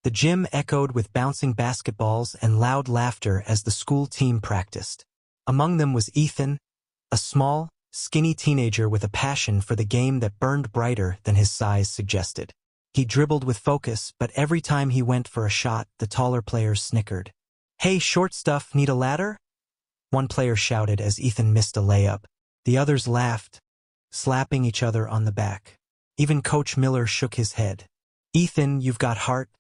The gym echoed with bouncing basketballs and loud laughter as the school team practiced. Among them was Ethan, a small, skinny teenager with a passion for the game that burned brighter than his size suggested. He dribbled with focus, but every time he went for a shot, the taller players snickered. "Hey, short stuff, need a ladder?" One player shouted as Ethan missed a layup. The others laughed, slapping each other on the back. Even Coach Miller shook his head. "Ethan, you've got heart,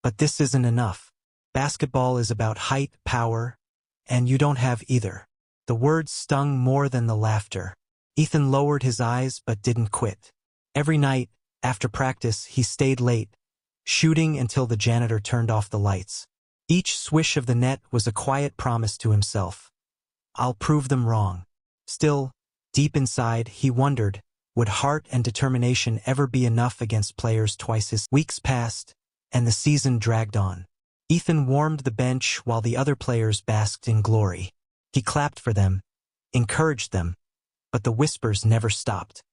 but this isn't enough. Basketball is about height, power, and you don't have either." The words stung more than the laughter. Ethan lowered his eyes but didn't quit. Every night, after practice, he stayed late, shooting until the janitor turned off the lights. Each swish of the net was a quiet promise to himself. "I'll prove them wrong." Still, deep inside, he wondered, would heart and determination ever be enough against players twice his? Weeks passed, and the season dragged on. Ethan warmed the bench while the other players basked in glory. He clapped for them, encouraged them, but the whispers never stopped.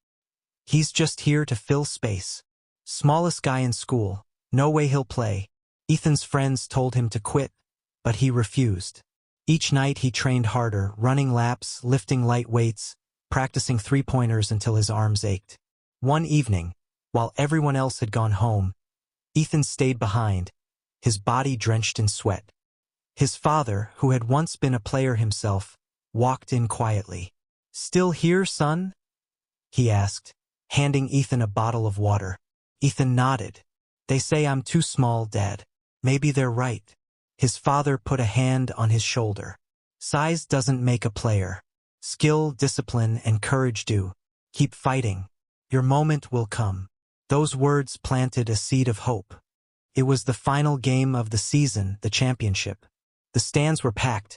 "He's just here to fill space. Smallest guy in school, no way he'll play." Ethan's friends told him to quit, but he refused. Each night he trained harder, running laps, lifting light weights, practicing three-pointers until his arms ached. One evening, while everyone else had gone home, Ethan stayed behind, his body drenched in sweat. His father, who had once been a player himself, walked in quietly. "Still here, son?" he asked, handing Ethan a bottle of water. Ethan nodded. "They say I'm too small, Dad. Maybe they're right." His father put a hand on his shoulder. "Size doesn't make a player. Skill, discipline, and courage do. Keep fighting. Your moment will come." Those words planted a seed of hope. It was the final game of the season, the championship. The stands were packed,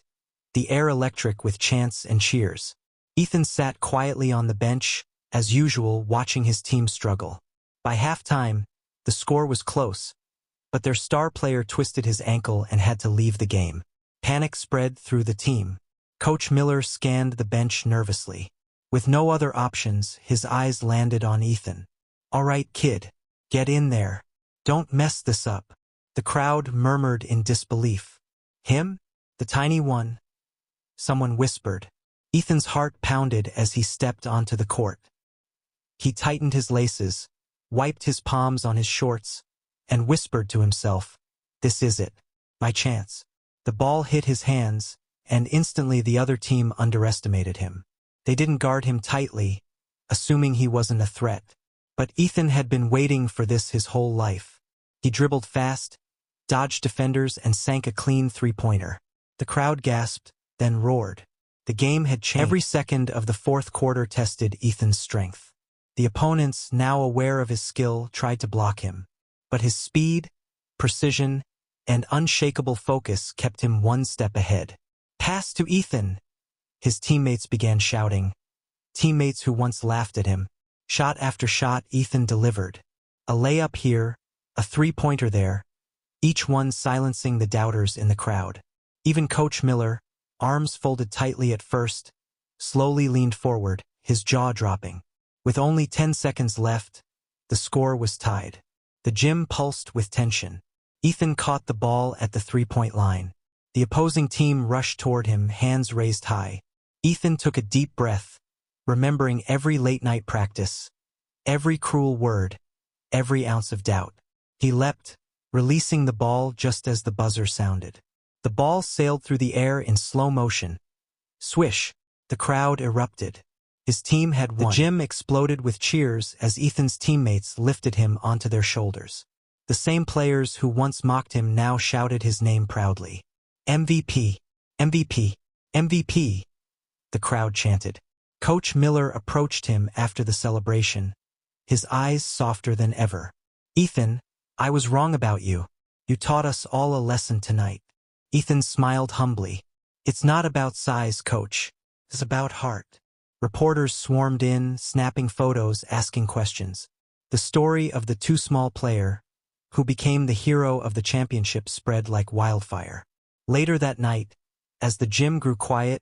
the air electric with chants and cheers. Ethan sat quietly on the bench, as usual, watching his team struggle. By halftime, the score was close, but their star player twisted his ankle and had to leave the game. Panic spread through the team. Coach Miller scanned the bench nervously. With no other options, his eyes landed on Ethan. "All right, kid. Get in there. Don't mess this up." The crowd murmured in disbelief. "Him? The tiny one?" someone whispered. Ethan's heart pounded as he stepped onto the court. He tightened his laces, wiped his palms on his shorts, and whispered to himself, "This is it. My chance." The ball hit his hands, and instantly the other team underestimated him. They didn't guard him tightly, assuming he wasn't a threat. But Ethan had been waiting for this his whole life. He dribbled fast, dodged defenders, and sank a clean three-pointer. The crowd gasped, then roared. The game had changed. Every second of the fourth quarter tested Ethan's strength. The opponents, now aware of his skill, tried to block him. But his speed, precision, and unshakable focus kept him one step ahead. "Pass to Ethan!" His teammates began shouting. Teammates who once laughed at him. Shot after shot, Ethan delivered. A layup here, a three-pointer there, each one silencing the doubters in the crowd. Even Coach Miller, arms folded tightly at first, slowly leaned forward, his jaw dropping. With only 10 seconds left, the score was tied. The gym pulsed with tension. Ethan caught the ball at the three-point line. The opposing team rushed toward him, hands raised high. Ethan took a deep breath, remembering every late-night practice, every cruel word, every ounce of doubt. He leapt, releasing the ball just as the buzzer sounded. The ball sailed through the air in slow motion. Swish! The crowd erupted. His team had won. The gym exploded with cheers as Ethan's teammates lifted him onto their shoulders. The same players who once mocked him now shouted his name proudly. "MVP! MVP! MVP!" the crowd chanted. Coach Miller approached him after the celebration, his eyes softer than ever. "Ethan, I was wrong about you. You taught us all a lesson tonight." Ethan smiled humbly. "It's not about size, Coach. It's about heart." Reporters swarmed in, snapping photos, asking questions. The story of the too small player, who became the hero of the championship, spread like wildfire. Later that night, as the gym grew quiet,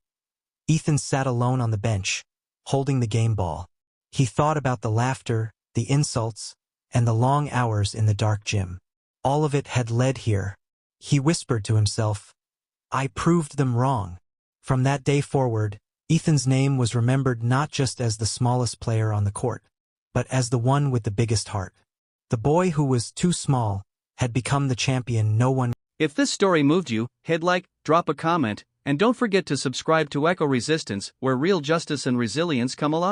Ethan sat alone on the bench, holding the game ball. He thought about the laughter, the insults, and the long hours in the dark gym. All of it had led here. He whispered to himself, I proved them wrong. From that day forward, Ethan's name was remembered not just as the smallest player on the court, but as the one with the biggest heart. The boy who was too small had become the champion no one. If this story moved you, hit like, drop a comment, and don't forget to subscribe to Echo Resistance, where real justice and resilience come alive.